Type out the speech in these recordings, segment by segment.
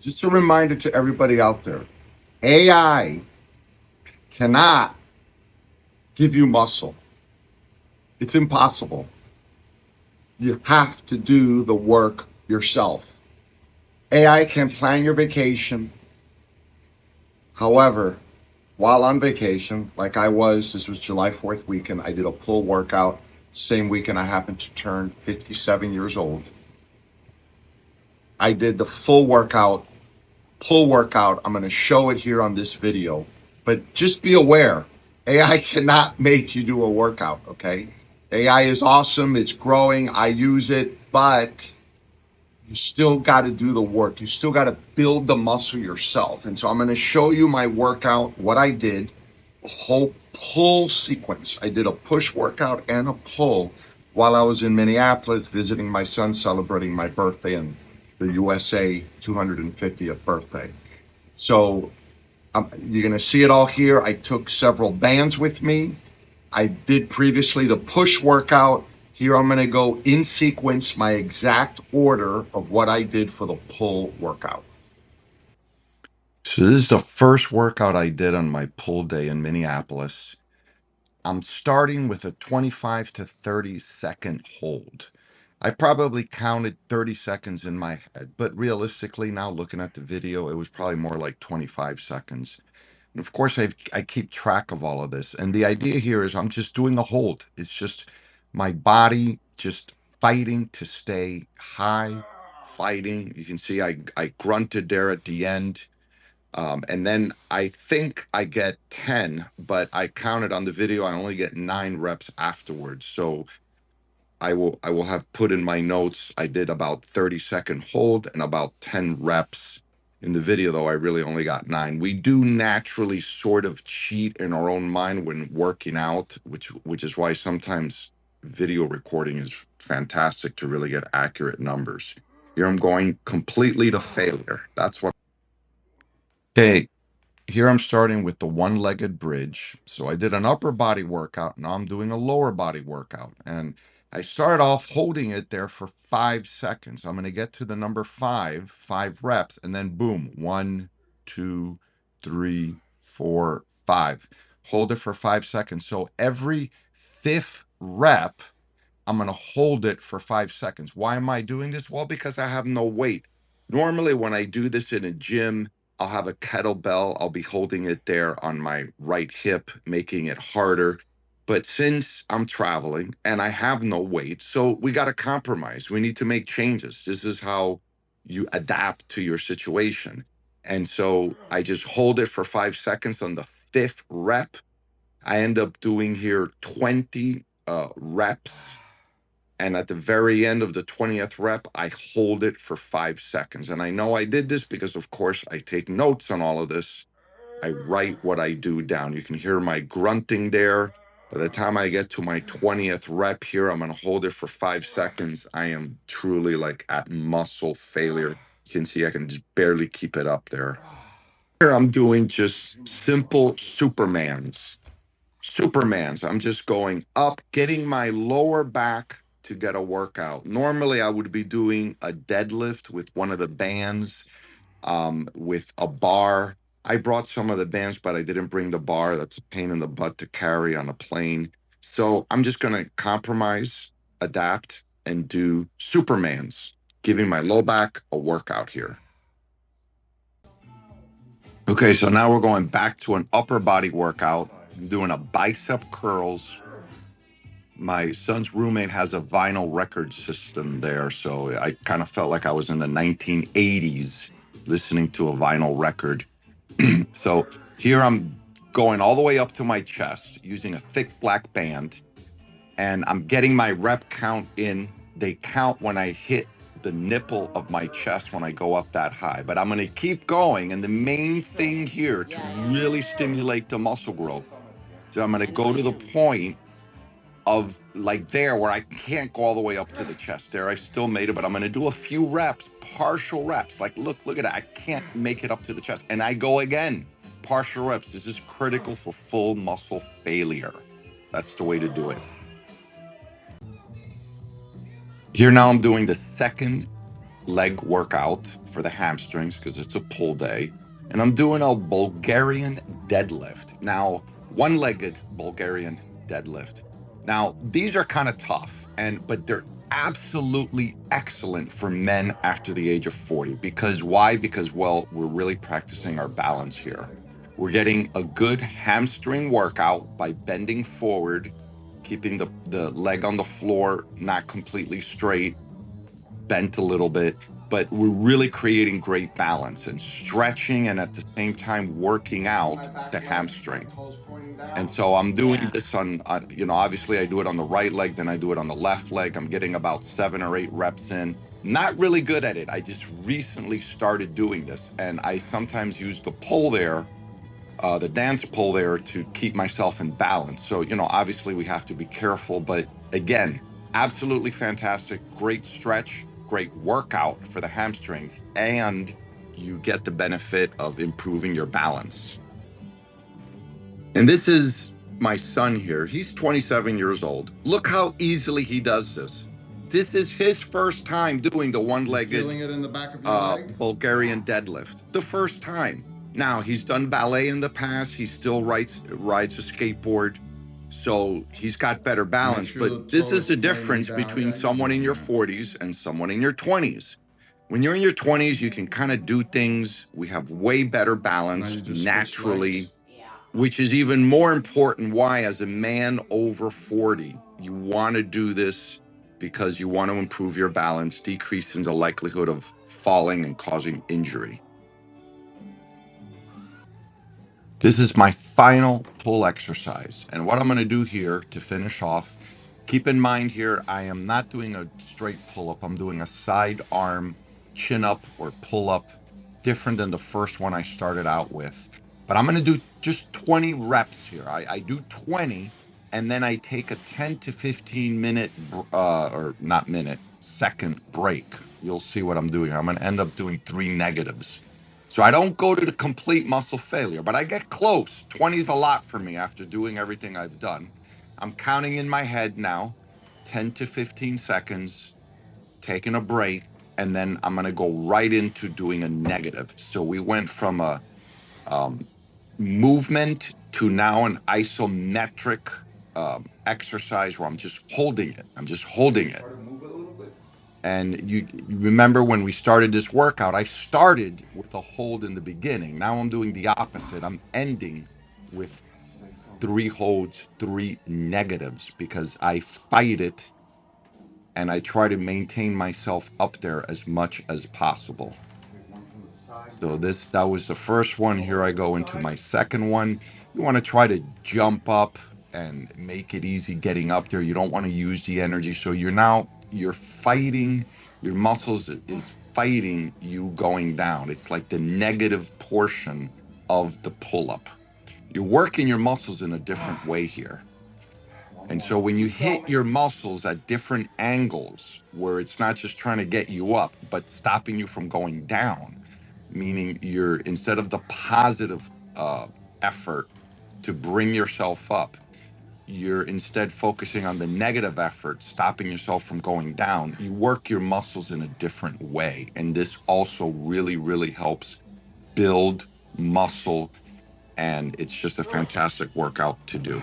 Just a reminder to everybody out there, AI cannot give you muscle. It's impossible. You have to do the work yourself. AI can plan your vacation. However, while on vacation, like I was, this was July 4th weekend, I did a pull workout. Same weekend I happened to turn 57 years old. I did the full workout, pull workout. I'm going to show it here on this video, but just be aware, AI cannot make you do a workout, okay? AI is awesome. It's growing. I use it, but you still got to do the work. You still got to build the muscle yourself. And so I'm going to show you my workout, what I did, a whole pull sequence. I did a push workout and a pull while I was in Minneapolis visiting my son, celebrating my birthday and the USA 250th birthday. So you're going to see it all here. I took several bands with me. I did previously the push workout. Here I'm going to go in sequence, my exact order of what I did for the pull workout. So this is the first workout I did on my pull day in Minneapolis. I'm starting with a 25 to 30 second hold. I probably counted 30 seconds in my head, but realistically now looking at the video, it was probably more like 25 seconds. And of course, I keep track of all of this. And the idea here is I'm just doing a hold. It's just my body just fighting to stay high, fighting. You can see I grunted there at the end. And then I think I get 10, but I counted on the video. I only get 9 reps afterwards. So I will have put in my notes. I did about 30-second hold and about 10 reps. In the video, though, I really only got 9. We do naturally sort of cheat in our own mind when working out, which is why sometimes video recording is fantastic to really get accurate numbers. Here I'm going completely to failure. That's what. Okay, here I'm starting with the one-legged bridge. So I did an upper body workout. Now I'm doing a lower body workout. And I started off holding it there for 5 seconds. I'm going to get to the number 5 reps, and then boom, 1, 2, 3, 4, 5. Hold it for 5 seconds. So every 5th rep, I'm going to hold it for 5 seconds. Why am I doing this? Well, because I have no weight. Normally, when I do this in a gym, I'll have a kettlebell. I'll be holding it there on my right hip, making it harder. But since I'm traveling and I have no weight, so we got to compromise. We need to make changes. This is how you adapt to your situation. And so I just hold it for 5 seconds on the 5th rep. I end up doing here 20 reps. And at the very end of the 20th rep, I hold it for 5 seconds. And I know I did this because, of course, I take notes on all of this. I write what I do down. You can hear my grunting there. By the time I get to my 20th rep here, I'm going to hold it for 5 seconds. I am truly like at muscle failure. You can see I can just barely keep it up there. Here I'm doing just simple Supermans. I'm just going up, getting my lower back to get a workout. Normally, I would be doing a deadlift with one of the bands, with a bar. I brought some of the bands, but I didn't bring the bar. That's a pain in the butt to carry on a plane. So I'm just going to compromise, adapt, and do Supermans, giving my low back a workout here. Okay, so now we're going back to an upper body workout. I'm doing a bicep curls. My son's roommate has a vinyl record system there, so I kind of felt like I was in the 1980s listening to a vinyl record. So here I'm going all the way up to my chest using a thick black band, and I'm getting my rep count in. They count when I hit the nipple of my chest when I go up that high, but I'm going to keep going. And the main thing here to really stimulate the muscle growth is I'm going to go to the point of like there where I can't go all the way up to the chest. There I still made it, but I'm going to do a few reps, partial reps. Like look at that. I can't make it up to the chest, and I go again, partial reps. This is critical for full muscle failure. That's the way to do it. Here now I'm doing the second leg workout for the hamstrings because it's a pull day. And I'm doing a Bulgarian deadlift. Now, one-legged Bulgarian deadlift. Now, these are kind of tough, but they're absolutely excellent for men after the age of 40. Because why? Because, well, we're really practicing our balance here. We're getting a good hamstring workout by bending forward, keeping the leg on the floor not completely straight, bent a little bit, but we're really creating great balance and stretching and at the same time working out the hamstring. And so I'm doing this obviously I do it on the right leg, then I do it on the left leg. I'm getting about 7 or 8 reps in. Not really good at it. I just recently started doing this, and I sometimes use the pole there, the dance pole there, to keep myself in balance. So, obviously we have to be careful, but again, absolutely fantastic. Great stretch, great workout for the hamstrings, and you get the benefit of improving your balance. And this is my son here. He's 27 years old. Look how easily he does this. This is his first time doing the one-legged Feeling it in the back of your leg? Bulgarian deadlift. The first time. Now, he's done ballet in the past. He still rides a skateboard. So he's got better balance. Sure But this is the difference between someone in your 40s and someone in your 20s. When you're in your 20s, you can kind of do things. We have way better balance naturally, which is even more important. Why? As a man over 40, you want to do this because you want to improve your balance, decreasing the likelihood of falling and causing injury. This is my final pull exercise. And what I'm going to do here to finish off, keep in mind here, I am not doing a straight pull-up. I'm doing a side arm chin up or pull-up, different than the first one I started out with. But I'm going to do just 20 reps here. I do 20, and then I take a 10 to 15 minute, or not minute, second break. You'll see what I'm doing. I'm going to end up doing 3 negatives. So I don't go to the complete muscle failure, but I get close. 20 is a lot for me after doing everything I've done. I'm counting in my head now, 10 to 15 seconds, taking a break, and then I'm going to go right into doing a negative. So we went from a movement to now an isometric exercise where I'm just holding it. I'm just holding it. And you remember when we started this workout, I started with a hold in the beginning. Now I'm doing the opposite. I'm ending with 3 holds, 3 negatives, because I fight it and I try to maintain myself up there as much as possible. So that was the first one. Here I go into my second one. You want to try to jump up and make it easy getting up there. You don't want to use the energy. So you're fighting, your muscles is fighting you going down. It's like the negative portion of the pull-up. You're working your muscles in a different way here. And so when you hit your muscles at different angles, where it's not just trying to get you up, but stopping you from going down, meaning you're, instead of the positive effort to bring yourself up, you're instead focusing on the negative effort, stopping yourself from going down. You work your muscles in a different way. And this also really, really helps build muscle. And it's just a fantastic workout to do.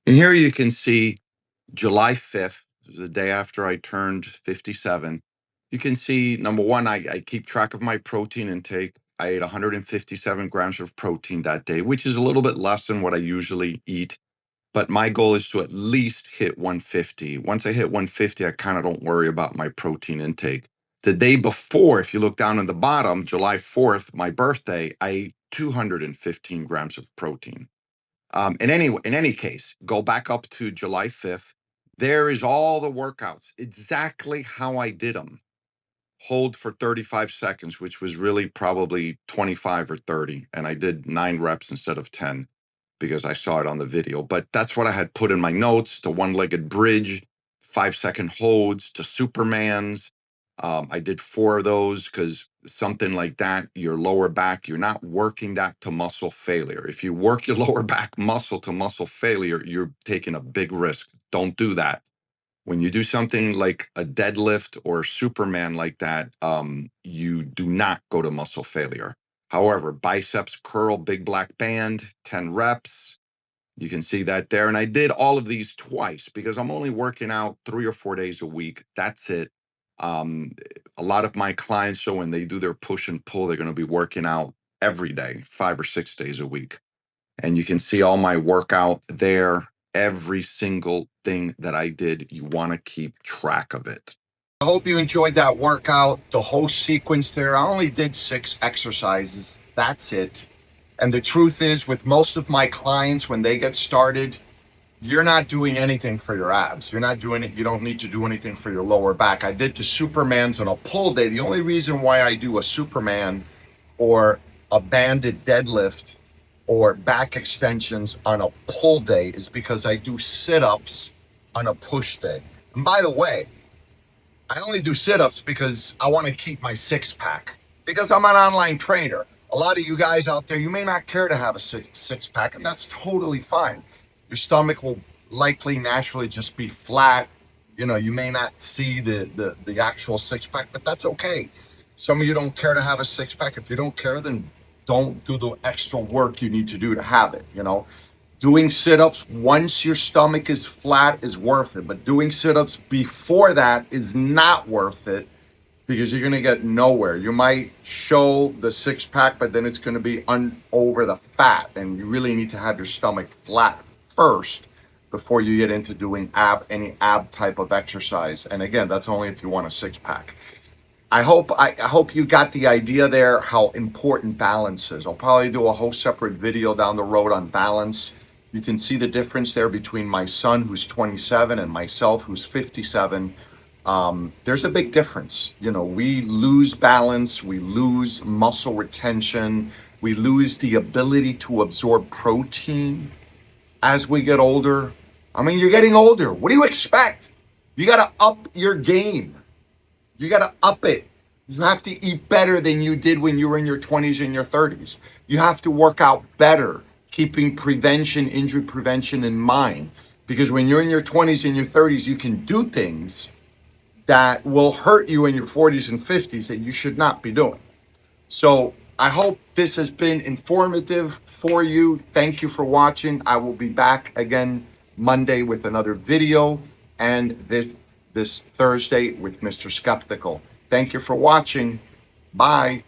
And here you can see July 5th, the day after I turned 57. You can see, number one, I keep track of my protein intake. I ate 157 grams of protein that day, which is a little bit less than what I usually eat. But my goal is to at least hit 150. Once I hit 150, I kind of don't worry about my protein intake. The day before, if you look down on the bottom, July 4th, my birthday, I ate 215 grams of protein. In any case, go back up to July 5th. There is all the workouts, exactly how I did them. Hold for 35 seconds, which was really probably 25 or 30. And I did 9 reps instead of 10 because I saw it on the video. But that's what I had put in my notes: the one-legged bridge, 5-second holds, to Supermans. I did 4 of those because something like that, your lower back, you're not working that to muscle failure. If you work your lower back muscle to muscle failure, you're taking a big risk. Don't do that. When you do something like a deadlift or Superman like that, you do not go to muscle failure. However, biceps curl, big black band, 10 reps. You can see that there. And I did all of these twice because I'm only working out 3 or 4 days a week. That's it. Um, a lot of my clients, so when they do their push and pull, they're going to be working out every day, 5 or 6 days a week. And you can see all my workout there, every single thing that I did. You want to keep track of it. I hope you enjoyed that workout, the whole sequence there. I only did 6 exercises. That's it. And the truth is, with most of my clients, when they get started, you're not doing anything for your abs. You're not doing it. You don't need to do anything for your lower back. I did the Supermans on a pull day. The only reason why I do a Superman or a banded deadlift or back extensions on a pull day is because I do sit-ups on a push day. And by the way, I only do sit-ups because I want to keep my six-pack, because I'm an online trainer. A lot of you guys out there, you may not care to have a six-pack, and that's totally fine. Your stomach will likely naturally just be flat. You know, you may not see the actual six-pack, but that's okay. Some of you don't care to have a six-pack. If you don't care, then don't do the extra work you need to do to have it, you know. Doing sit-ups once your stomach is flat is worth it, but doing sit-ups before that is not worth it, because you're going to get nowhere. You might show the six-pack, but then it's going to be over the fat, and you really need to have your stomach flat first before you get into doing any ab type of exercise. And again, that's only if you want a six-pack. I hope you got the idea there, how important balance is. I'll probably do a whole separate video down the road on balance. You can see the difference there between my son, who's 27, and myself, who's 57. There's a big difference. You know, we lose balance, we lose muscle retention, we lose the ability to absorb protein as we get older. I mean, you're getting older. What do you expect? You got to up your game. You got to up it. You have to eat better than you did when you were in your 20s and your 30s. You have to work out better, keeping prevention, injury prevention in mind. Because when you're in your 20s and your 30s, you can do things that will hurt you in your 40s and 50s that you should not be doing. So I hope this has been informative for you. Thank you for watching. I will be back again Monday with another video, and this Thursday with Mr. Skeptical. Thank you for watching. Bye.